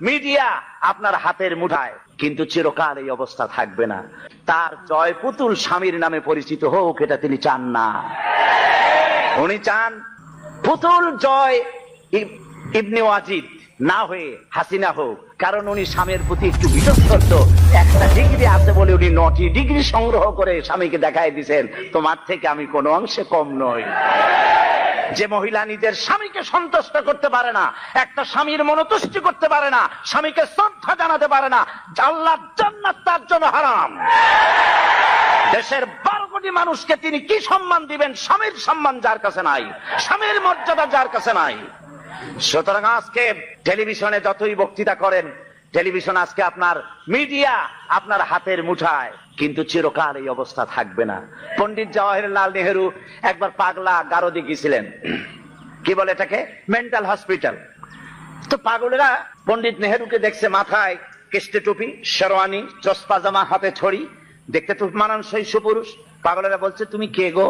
Media আপনার হাতের মুঠায়, কিন্তু চিরকাল এই অবস্থা থাকবে না। তার জয় পুতুল স্বামীর নামে পরিচিত হোক, এটা তিনি চান না। উনি চান পুতুল জয় ইবনে ওয়াজিদ না হয়ে হাসিনা হোক, কারণ উনি স্বামীর প্রতি একটু বিশ্বস্ত। একটা ডিগ্রি আছে বলে উনি 9টি ডিগ্রি সংগ্রহ করে স্বামীকে দেখাই দিয়েছেন, তোমার থেকে আমি কোনো অংশে কম নই। যে মহিলা নিজের স্বামীকে সন্তুষ্ট করতে পারে না, একটা স্বামীর মনোতুষ্টি করতে পারে না, স্বামীকে শ্রদ্ধা জানাতে পারে না, আল্লাহর জান্নাত তার জন্য হারাম। দেশের 12 কোটি মানুষকে তিনি কি সম্মান দিবেন? স্বামীর সম্মান যার কাছে নাই, স্বামীর মর্যাদা যার কাছে নাই। সুতরাং আজকে টেলিভিশনে যতই বক্তৃতা করেন, টেলিভিশন আজকে আপনার মিডিয়া আপনার হাতের মুঠায়, কিন্তু চিরকাল এই অবস্থা থাকবে না। পণ্ডিত জওয়াহরলাল নেহেরু একবার পাগলা গারদে গিয়েছিলেন, কি বলে এটাকে, মেন্টাল হসপিটাল। তো পাগলেরা পণ্ডিত নেহেরুকে দেখছে মাথায় কেস্টে টুপি, শেরওয়ানি, চশমা জামা, হাতে ছড়ি, দেখতে তো মানানসই সুপুরুষ। পাগলেরা বলছে তুমি কে গো?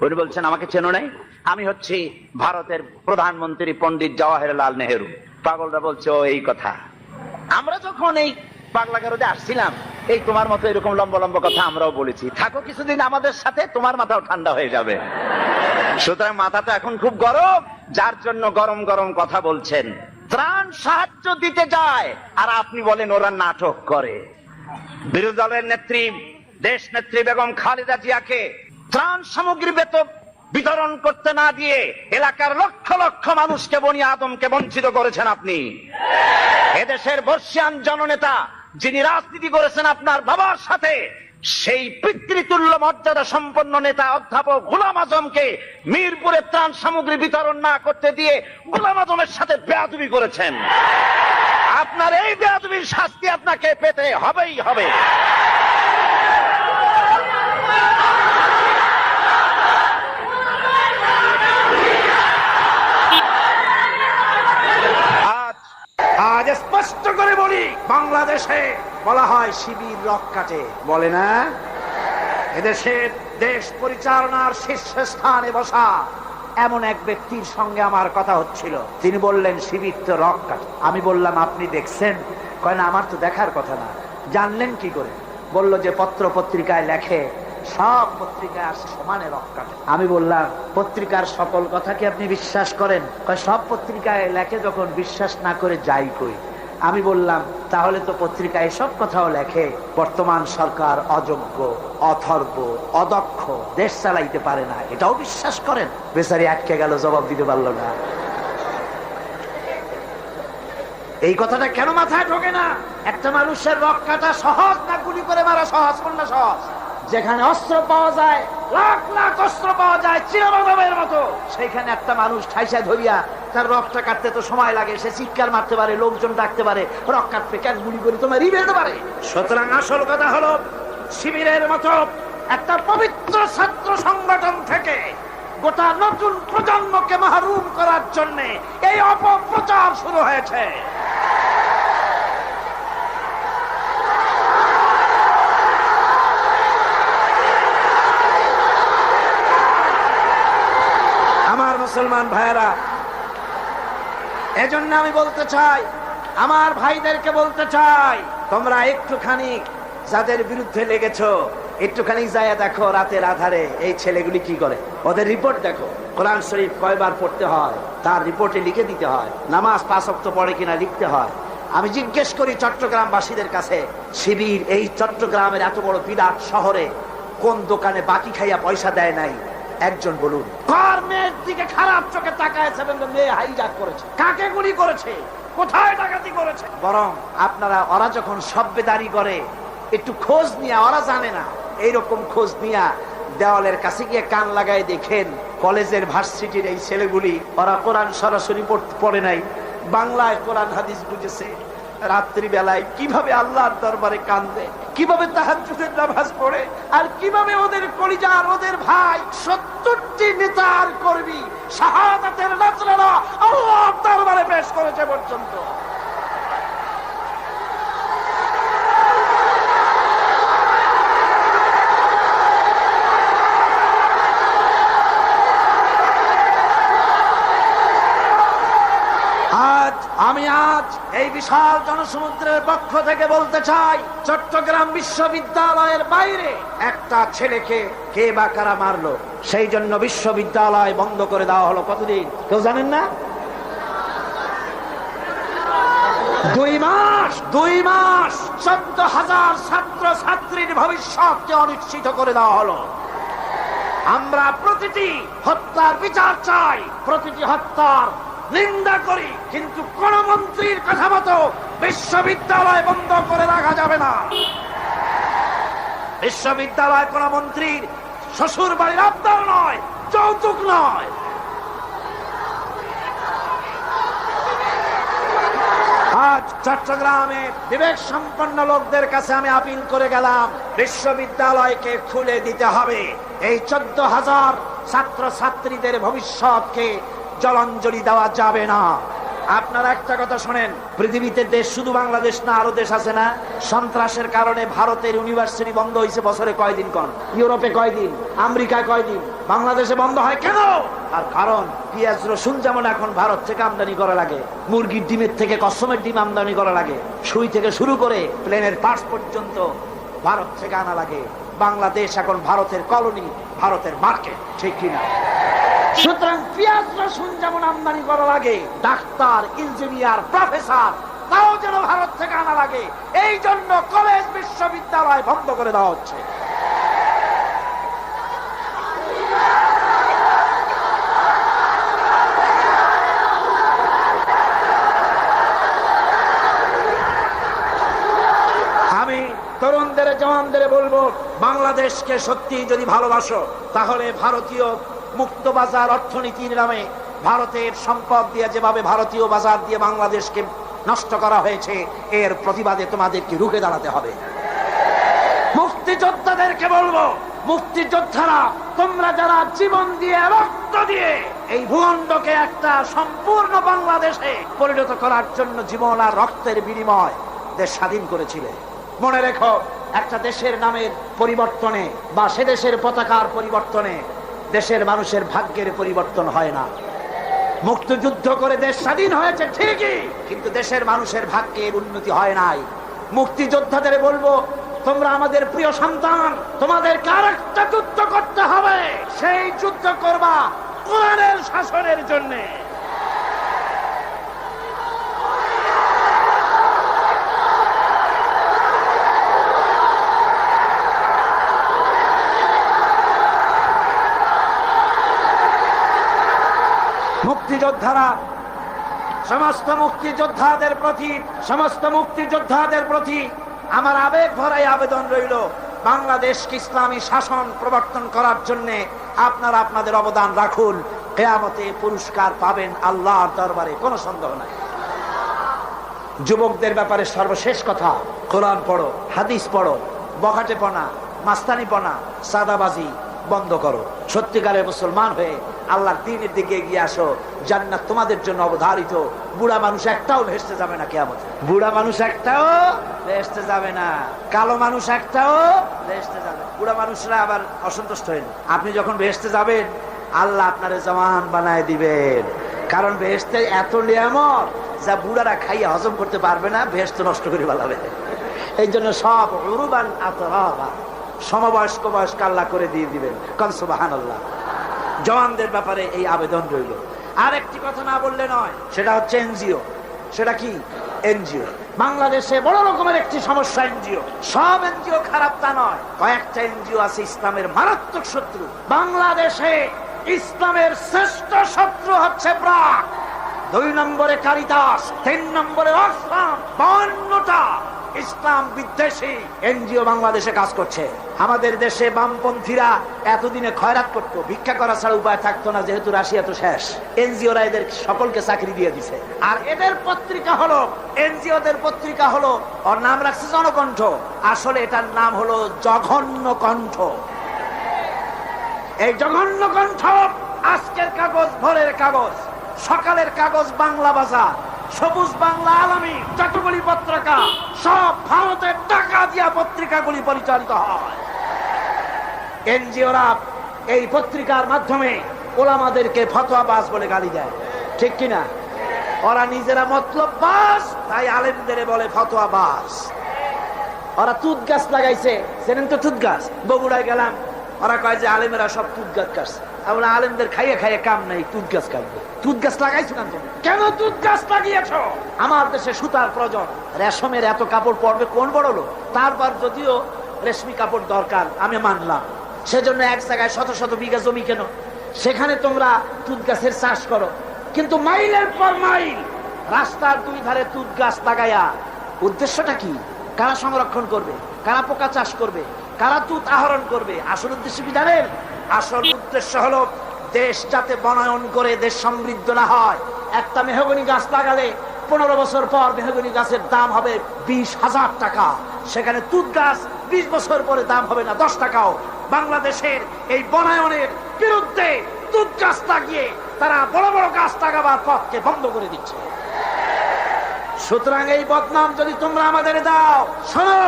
উনি বলছেন আমাকে চেনো নাই, আমি হচ্ছি ভারতের প্রধানমন্ত্রী পণ্ডিত জওয়াহরলাল নেহেরু। পাগলরা বলছে ও এই কথা। আমরা যখন এই পাগলা গারদে আসছিলাম, এই তোমার মতো এরকম লম্বা লম্বা কথা আমরাও বলেছি, থাকো কিছুদিন আমাদের সাথে, তোমার মাথাও ঠান্ডা হয়ে যাবে। সুতরাং মাথা তো এখন খুব গরম, যার জন্য গরম গরম কথা বলছেন। ত্রাণ সাহায্য দিতে যায় আর আপনি বলেন ওরা নাটক করে। বিরোধী দলের নেত্রী, দেশ নেত্রী বেগম খালেদা জিয়াকে ত্রাণ সামগ্রী বিতরণ করতে না দিয়ে এলাকার লক্ষ লক্ষ মানুষকে, বনি আদমকে বঞ্চিত করেছেন আপনি। এদেশের বর্ষিয়ান জননেতা যিনি রাজনীতি করেছেন আপনার বাবার সাথে, সেই পিতৃতুল্য মর্যাদা সম্পন্ন নেতা অধ্যাপক গোলাম আজমকে মিরপুরে ত্রাণ সামগ্রী বিতরণ না করতে দিয়ে গোলাম আজমের সাথে বেয়াদবি করেছেন। আপনার এই বেয়াদবির শাস্তি আপনাকে পেতে হবেই হবে। আজ স্পষ্ট করে বলি, বাংলাদেশে বলা হয় শিবির রক কাটে, বলে না? এদেশের দেশ পরিচালনার শীর্ষস্থানে বসা এমন এক ব্যক্তির সঙ্গে আমার কথা হচ্ছিল। তিনি বললেন শিবির তো রক কাটে। আমি বললাম আপনি দেখছেন? কয় না, আমার তো দেখার কথা না। জানলেন কি করে? বলল যে পত্র পত্রিকায় লেখে, সব পত্রিকায় আসে সমানে রক কাটে। আমি বললাম পত্রিকার সকল কথা কি আপনি বিশ্বাস করেন? কয় সব পত্রিকায় লেখে, যখন বিশ্বাস না করে যাই কই। আমি বললাম তাহলে তো পত্রিকায় সব কথাও লেখে বর্তমান সরকার অযোগ্য, অথর্ব, অদক্ষ, দেশ চালাইতে পারে না, এটাও বিশ্বাস করেন? বেচারি আটকে গেল, জবাব দিতে পারলো না। এই কথাটা কেন মাথায় ঢোকে না? একটা মানুষের রক কাটা সহজ না গুলি করে মারা সহজ? কোনটা সহজ? যেখানে অস্ত্র পাওয়া যায়, লাখ লাখ অস্ত্র পাওয়া যায় চিরমানবের মতো, সেইখানে একটা মানুষ ঠাইসা ধরিয়া তার রক্তটা কাটতে তো সময় লাগে। সে চিৎকার মারতে পারে, লোকজন ডাকতে পারে, রক কাটতে কেন গুলি করে তোমার রিবেতে পারে? সুতরাং আসল কথা হলো, শিবিরের মতো একটা পবিত্র ছাত্র সংগঠন থেকে গোটা নতুন প্রজন্মকে মাহরুম করার জন্য এই অপপ্রচার শুরু হয়েছে। আমার মুসলমান ভাইয়েরা, এজন্য আমি বলতে চাই, আমার ভাইদেরকে বলতে চাই, তোমরা একটুখানি যাদের বিরুদ্ধে লেগেছো, একটুখানি যায় দেখো রাতের আধারে এই ছেলেগুলি কি করে, ওদের রিপোর্ট দেখো। কোরআন শরীফ কয়বার পড়তে হয় তার রিপোর্টে লিখে দিতে হয়, নামাজ 5 ওয়াক্ত পড়ে কিনা লিখতে হয়। আমি জিজ্ঞেস করি চট্টগ্রামবাসীদের কাছে, শিবির এই চট্টগ্রামের এত বড় বিরাট শহরে কোন দোকানে বাকি খাইয়া পয়সা দেয় নাই? একজন বলুন। কার মেয়ের দিকে খারাপ চোখে তাকায়ছে? মেয়ে হাইজাক করেছে, কাকে গুলি করেছে, কোথায় ডাকাতি করেছে? বরং আপনারা, ওরা যখন সভ্যদারি করে একটু খোঁজ নিয়ে, ওরা জানে না, এইরকম খোঁজ নিয়া দেওয়ালের কাছে গিয়ে কান লাগায় দেখেন কলেজের ভার্সিটির এই ছেলেগুলি, ওরা কোরআন সরাসরি পড়ে নাই, বাংলায় কোরআন হাদিস বুঝেছে, রাত্রি বেলায় কিভাবে আল্লাহর দরবারে কান্দে, কিভাবে তাহাজ্জুদের নামাজ পড়ে, আর কিভাবে ওদের কলিজার, ওদের ভাই 70টি নেতার কর্মী শাহাদাতের নাজরানা আল্লাহর দরবারে পেশ করেছে পর্যন্ত। আজ আমি আমি আজ এই বিশাল জনসমুদ্রের পক্ষ থেকে বলতে চাই, চট্টগ্রাম বিশ্ববিদ্যালয়ের বাইরে একটা ছেলেকে কে বা কারা মারলো, সেই জন্য বিশ্ববিদ্যালয় বন্ধ করে দেওয়া হলো। কতদিন কেউ জানেন না? 2 মাস 14,000 ছাত্র ছাত্রীর ভবিষ্যৎকে অনিশ্চিত করে দেওয়া হলো। আমরা প্রতিটি হত্যার বিচার চাই, প্রতিটি হত্যার নিন্দা করি, কিন্তু কোন মন্ত্রীর কথা মতো বিশ্ববিদ্যালয় বন্ধ করে রাখা যাবে না। বিশ্ববিদ্যালয় কোন মন্ত্রীর শ্বশুর বাড়ির আবদার নয়, যৌতুক নয়। আজ চট্টগ্রামে বিবেক সম্পন্ন লোকদের কাছে আমি আপিল করে গেলাম, বিশ্ববিদ্যালয়কে খুলে দিতে হবে। এই 14,000 ছাত্র ছাত্রীদের ভবিষ্যৎকে জলাঞ্জলি দেওয়া যাবে না। আপনারা একটা কথা শোনেন, পৃথিবীতে দেশ শুধু বাংলাদেশ না, আরো দেশ আছে না? সন্ত্রাসের কারণে ভারতের ইউনিভার্সিটি বন্ধ হয়েছে বছরে কয়দিন? কোন ইউরোপে কয়দিন, আমেরিকায় কয়দিন, বাংলাদেশে বন্ধ হয় কেন? আর কারণ পেঁয়াজ রসুন যেমন এখন ভারত থেকে আমদানি করা লাগে, মুরগির ডিমের থেকে কসমের ডিম আমদানি করা লাগে, সুই থেকে শুরু করে প্লেনের পার্টস পর্যন্ত ভারত থেকে আনা লাগে। বাংলাদেশ এখন ভারতের কলোনি, ভারতের মার্কেট, ঠিক কিনা? সুতরাং পেঁয়াজ রসুন যেমন আমদানি করা লাগে, ডাক্তার, ইঞ্জিনিয়ার, প্রফেসর তাও যেন ভারত থেকে আনা লাগে। এই জন্য কলেজ বিশ্ববিদ্যালয় বন্ধ করে দেওয়া হচ্ছে। আমি তরুণদের, জওয়ানদের বলবো, বাংলাদেশকে সত্যি যদি ভালোবাসো তাহলে ভারতীয় মুক্ত বাজার অর্থনীতির নামে ভারতের সম্পদ দিয়ে যেভাবে ভারতীয় বাজার দিয়ে বাংলাদেশকে নষ্ট করা হয়েছে, এর প্রতিবাদে তোমাদেরকে রুখে দাঁড়াতে হবে। মুক্তিযোদ্ধাদেরকে বলবো, মুক্তিযোদ্ধারা তোমরা যারা জীবন দিয়ে, রক্ত দিয়ে এই ভূখণ্ডকে একটা সম্পূর্ণ বাংলাদেশে পরিণত করার জন্য জীবন আর রক্তের বিনিময় দেশ স্বাধীন করেছিলে, মনে রেখো, একটা দেশের নামের পরিবর্তনে বা সে দেশের পতাকার পরিবর্তনে দেশের মানুষের ভাগ্যের পরিবর্তন হয় না। মুক্তিযুদ্ধ করে দেশ স্বাধীন হয়েছে ঠিকই, কিন্তু দেশের মানুষের ভাগ্যের উন্নতি হয় নাই। মুক্তিযোদ্ধাদের বলবো, তোমরা আমাদের প্রিয় সন্তান, তোমাদেরকে আরেকটা যুদ্ধ করতে হবে। সেই যুদ্ধ করবা কোরআনের শাসনের জন্য। মুক্তিযোদ্ধারা, সমস্ত মুক্তিযোদ্ধাদের প্রতি আমার আবেগ ভরাই আবেদন রইল, বাংলাদেশকে ইসলামী শাসন প্রবর্তন করার জন্য আপনারা আপনাদের অবদান রাখুন। কিয়ামতে পুরস্কার পাবেন আল্লাহর দরবারে, কোনো সন্দেহ নাই। যুবকদের ব্যাপারে সর্বশেষ কথা, কোরআন পড়ো, হাদিস পড়ো, বখাটেপনা, মাস্তানিপনা, সাদাবাজি বন্ধ করো। সত্যিকারের মুসলমান হয়ে আল্লাহর দ্বীনের দিকে এগিয়ে আসো। জান্নাত তোমাদের জন্য অবধারিত। বুড়া মানুষ একটাও ভেস্তে যাবে না কিয়ামতে। বুড়া মানুষ একটাও ভেস্তে যাবে না, কালো মানুষ একটাও ভেস্তে যাবে। বুড়া মানুষরা আবার অসন্তুষ্ট হন, আপনি যখন ভেস্তে যাবেন আল্লাহ আপনারে জওয়ান বানায় দিবেন। কারণ ভেস্তে এত নিয়ামত যা বুড়ারা খাইয়া হজম করতে পারবে না, ভেস্ত নষ্ট করে ফেলাবে। এই জন্য সব উরুবান আতরাবা, সমবয়স্ক বয়স্ক আল্লাহ করে দিয়ে দিবেন। কাল সুবহানাল্লাহ। জওয়ানদের ব্যাপারে এই আবেদন রইল। আর একটি কথা না বললে নয়, সেটা হচ্ছে এনজিও। সেটা কি? এনজিও বাংলাদেশে বড় রকমের একটি সমস্যা। এনজিও, সব এনজিও খারাপ তা নয়, কয়েকটা এনজিও আছে ইসলামের মারাত্মক শত্রু। বাংলাদেশে ইসলামের শ্রেষ্ঠ শত্রু হচ্ছে ব্রাক, 2 নম্বরে কারিতাস, 3 নম্বরে অক্সফাম। 52টা ইসলাম বিদ্বেষী এনজিও বাংলাদেশে কাজ করছে। আমাদের দেশে বামপন্থীরা এতদিনে খয়রাত করতো, ভিক্ষা করা ছাড়া উপায় থাকতো না, যেহেতু রাশিয়া তো শেষ। এনজিওরা এদের সকলকে চাকরি দিয়ে দিছে। আর এদের পত্রিকা হলো, এনজিওদের পত্রিকা হলো, ওর নাম রাখছে জনকণ্ঠ, আসলে এটার নাম হলো জঘন্য কণ্ঠ। এই জঘন্য কণ্ঠ আজকের কাগজ, ভোরের কাগজ, সকালের কাগজ, বাংলা বাজার, সবুজ বাংলা, আলামী, যতগুলি পত্রিকা, সব ভারতের টাকা দিয়া পত্রিকাগুলি পরিচালিত হয়। এনজিওরা এই পত্রিকার মাধ্যমে ওলামাদেরকে ফতোয়াবাজ বলে গালি দেয়, ঠিক কিনা? ওরা নিজেরা মতলব বাস, তাই আলেমদের বলে ফতোয়া বাস। ওরা তুত গাছ লাগাইছে, জানেন তো তুত গাছ? বগুড়ায় গেলাম, ওরা কয় যে আলেমেরা সব তুত গাছ কাটছে। আমরা আলেমদের খাইয়ে খাইয়ে কাম নাই, তুত গাছ কাটবে। তুত গাছ লাগাইছো কেন তুমি? কেন তুত গাছ লাগিয়েছ? আমার দেশে সুতার প্রয়োজন, রেশমের এত কাপড় পরবে কোন বড় লোক? তারপর যদিও রেশমি কাপড় দরকার, আমি মানলাম, সেজন্য এক জায়গায় শত শত বিঘা জমি কেন, সেখানে তোমরা তুত গাছের চাষ করো। কিন্তু মাইলের পর মাইল রাস্তার দুই ধারে তুত গাছ লাগাইয়া উদ্দেশ্যটা কি? কারা সংরক্ষণ করবে? কারা পোকা চাষ করবে? কারা তুত আহরণ করবে? আসল উদ্দেশ্য কি জানেন? আসল উদ্দেশ্য হলো দেশ যাতে বনায়ন করে দেশ সমৃদ্ধ না হয়। একটা মেহগনি গাছ লাগালে 15 বছর পর মেহগনি গাছের দাম হবে 20,000 টাকা, সেখানে তুত গাছ 20 বছর পরে দাম হবে না 10 টাকাও। বাংলাদেশের এই বনায়নের বিরুদ্ধে তুত গাছ লাগিয়ে তারা বড় বড় গাছ লাগাবার পথকে বন্ধ করে দিচ্ছে। সুতরাং এই বদনাম যদি তোমরা আমাদের দাও, শোনো,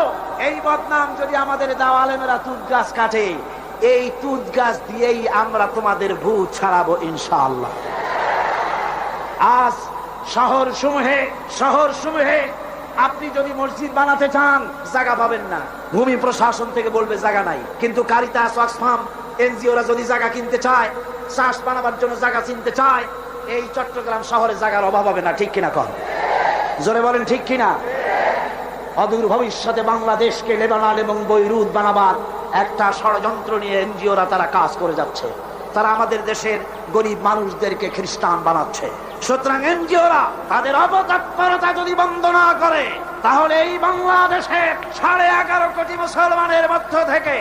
এই বদনাম যদি আমাদের দাও, আলেমেরা তুত গাছ কাটে, এই তুত গাছ দিয়েই আমরা তোমাদের ভূত ছাড়াবো ইনশাআল্লাহ। আজ শহর সমূহে আপনি যদি মসজিদ বানাতে চান জায়গা পাবেন না, ভূমি প্রশাসন থেকে বলবে জায়গা নাই। কিন্তু কারিতাস, অক্সফাম, এনজিওরা যদি জায়গা কিনতে চায়, চাষ বানাবার জন্য জায়গা চিনতে চায়, এই চট্টগ্রাম শহরে জায়গার অভাব হবে না। ঠিক কিনা কন? জোরে বলেন ঠিক কিনা? অদূর ভবিষ্যতে বাংলাদেশকে লেবানন এবং বৈরুত বানাবার একটা ষড়যন্ত্র নিয়ে এনজিওরা তারা কাজ করে যাচ্ছে। তারা আমাদের দেশের গরিব মানুষদেরকে খ্রিস্টান বানাচ্ছে। সুতরাং এনজিওরা তাদের অপতৎপরতা যদি বন্ধ না করে, তাহলে এই বাংলাদেশের 11.5 কোটি মুসলমানের মধ্য থেকে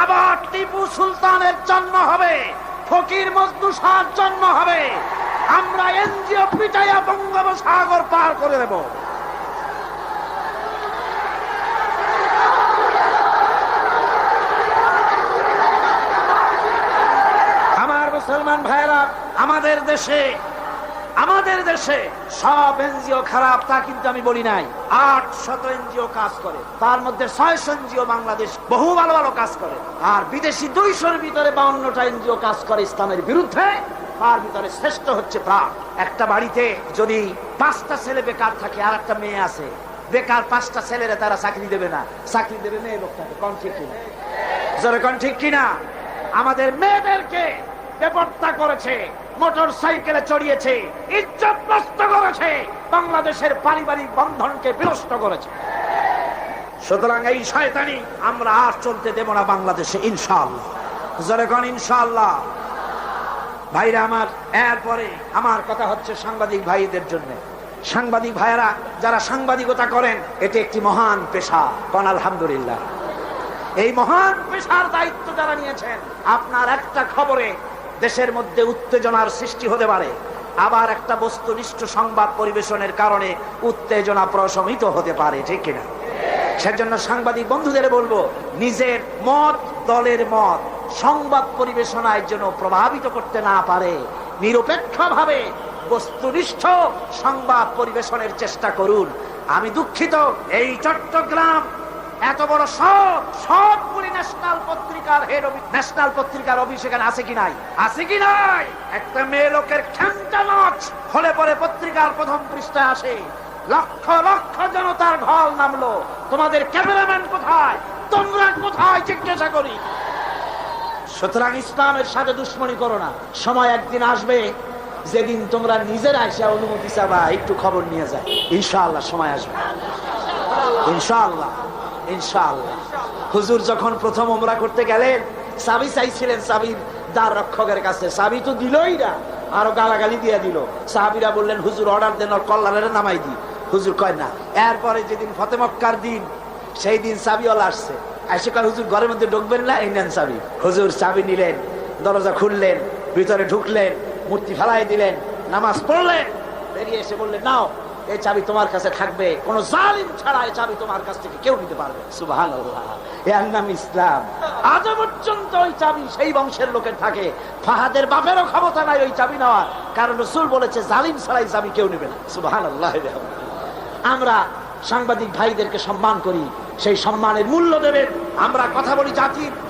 আবার টিপু সুলতানের জন্ম হবে, ফকির মজনু শাহর জন্ম হবে। আমরা এনজিও পিটাইয়া বঙ্গোপসাগর পার করে দেব। আমার মুসলমান ভাইরা, আমাদের দেশে সব এনজিও খারাপ তা কিন্তু আমি বলি নাই। 800 এনজিও কাজ করে, তার মধ্যে 600 এনজিও বাংলাদেশ বহু ভালো ভালো কাজ করে, আর বিদেশি 200-র ভিতরে 52টা এনজিও কাজ করে ইসলামের বিরুদ্ধে। তার ভিতরে শ্রেষ্ঠ হচ্ছে প্রাণ। একটা বাড়িতে যদি 5টা ছেলে বেকার থাকে আর একটা মেয়ে আছে, বেকার 5টা ছেলেরা তারা চাকরি দেবে না, চাকরি দেবে মেয়ে লোকটাকে। কোন ঠিক কিনা? জোরে কোন ঠিক কিনা? আমাদের মেয়েদেরকে বেপরোয়া করেছে, মোটর সাইকেলে চড়িয়েছে, ইজ্জত নষ্ট করেছে, বাংলাদেশের পারিবারিক বন্ধনকে বিনষ্ট করেছে। সুতরাং এই শয়তানি আমরা আর চলতে দেব না বাংলাদেশে ইনশাআল্লাহ। জোরে কোন ইনশাআল্লাহ। ভাইরা আমার, এরপরে আমার কথা হচ্ছে সাংবাদিক ভাইদের জন্য। সাংবাদিক ভাইরা যারা সাংবাদিকতা করেন, এটি একটি মহান পেশা। কোন আলহামদুলিল্লাহ। এই মহান পেশার দায়িত্ব যারা নিয়েছেন, আপনার একটা খবরে দেশের মধ্যে উত্তেজনার সৃষ্টি হতে পারে, আবার একটা বস্তুনিষ্ঠ সংবাদ পরিবেশনের কারণে উত্তেজনা প্রশমিত হতে পারে। ঠিক কিনা? সেজন্য সাংবাদিক বন্ধুদের বলবো, নিজের মত, দলের মত সংবাদ পরিবেশনার জন্য প্রভাবিত করতে না পারে, নিরপেক্ষভাবে বস্তুনিষ্ঠ সংবাদ পরিবেশনের চেষ্টা করুন। আমি দুঃখিত, এই চট্টগ্রাম এত বড় সবগুলি ন্যাশনাল পত্রিকার অফিস এখানে আছে কি নাই? আছে কি নাই? একটা মেয়ে লোকের খেমটা নাচ হলে পরে পত্রিকার প্রথম পৃষ্ঠায় আসে, লক্ষ লক্ষ জনতার ঢল নামলো, তোমাদের ক্যামেরাম্যান কোথায়, তোমরা কোথায় জিজ্ঞাসা করি। সুতরাং ইসলামের সাথে দুশ্মনী করো না। সময় একদিন আসবে যেদিন তোমরা নিজেরা এসে অনুমতি চাবা একটু খবর নিয়ে যায়। ইনশাআল্লাহ সময় আসবে, ইনশাআল্লাহ ইনশাআল্লাহ। হুজুর যখন প্রথম উমরা করতে গেলেন, চাবি চাইছিলেন চাবির দ্বার রক্ষকের কাছে, চাবি তো দিলই না, আরো গালাগালি দিয়ে দিল। সাহাবীরা বললেন, হুজুর অর্ডার দেন, ওর কল্লারে নামাই দি। হুজুর কয় না। এরপরে যেদিন ফতে মক্কার দিন, সেই দিন চাবিওয়ালা আসছে, এসে কয়, হুজুর ঘরের মধ্যে ঢুকবেন না, এই নেন চাবি। হুজুর চাবি নিলেন, দরজা খুললেন, ভিতরে ঢুকলেন, মূর্তি ফেলাই দিলেন, নামাজ পড়লেন, বেরিয়ে এসে বললেন, নাও এই চাবি তোমার কাছে থাকবে, কোন জালিম ছাড়া এই চাবি তোমার কাছ থেকে কেউ নিতে পারবে। সুবহানাল্লাহ, এর নাম ইসলাম। আজ পর্যন্ত ওই চাবি সেই বংশের লোকের থাকে। ফাহাদের বাপেরও ক্ষমতা নাই ওই চাবি নেওয়ার, কারণ রাসূল বলেছে জালিম ছাড়া এই চাবি কেউ নেবে না। সুবহানাল্লাহ। আমরা সাংবাদিক ভাইদেরকে সম্মান করি, সেই সম্মানের মূল্য দেবেন। আমরা কথা বলি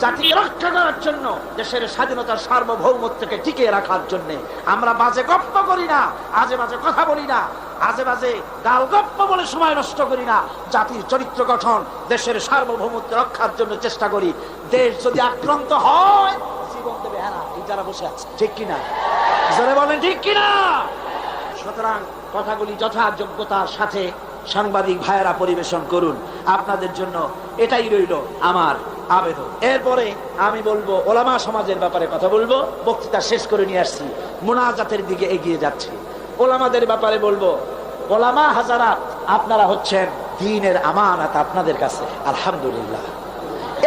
জাতিকে রক্ষা করার জন্য, দেশের স্বাধীনতার সার্বভৌমত্বকে টিকিয়ে রাখার জন্য। আমরা বাজে গপ্প করি না, আজে বাজে কথা বলি না, আজে বাজে গাল গপ্প বলে সময় নষ্ট করি না। জাতির চরিত্র গঠন, দেশের সার্বভৌমত্ব রক্ষার জন্য চেষ্টা করি। দেশ যদি আক্রান্ত হয় জীবন দেবে এরা, এই যারা বসে আছে, ঠিক কিনা? জোরে বলেন ঠিক কিনা? সুতরাং কথাগুলি যথাযোগ্যতার সাথে সাংবাদিক ভাইয়েরা পরিবেশন করুন। আপনাদের জন্য এটাই রইল আমার আবেদন। এরপরে আমি বলবো ওলামা সমাজের ব্যাপারে কথা বলবো। বক্তৃতা শেষ করে নিয়ে আসছি, মুনাজাতের দিকে এগিয়ে যাচ্ছি। ওলামাদের ব্যাপারে বলবো, ওলামা হাজারাত, আপনারা হচ্ছেন দ্বীনের আমানত আপনাদের কাছে। আলহামদুলিল্লাহ,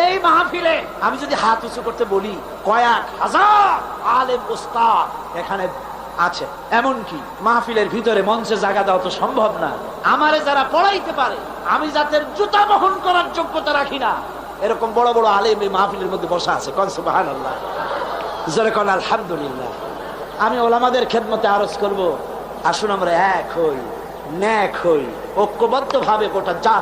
এই মাহফিলে আমি যদি হাত উঁচু করতে বলি, কয়েক হাজার আলেম উস্তাদ এখানে আছে। এমনকি মাহফিলের ভিতরে মঞ্চে জায়গা দেওয়া তো সম্ভব না। আমারে যারা পড়াইতে পারে, আমি যাদের জুতা বহন করার যোগ্যতা রাখি না, এরকম বড় বড় আলেম এই মাহফিলের মধ্যে বসা আছে। কোন সুবহানাল্লাহ, জোরে কোন আলহামদুলিল্লাহ। আমি ওলামাদের খেদমতে আরজ করব, আসুন আমরা এক হই, ন্যাক হই, ঐক্যবদ্ধ ভাবে গোটা জাত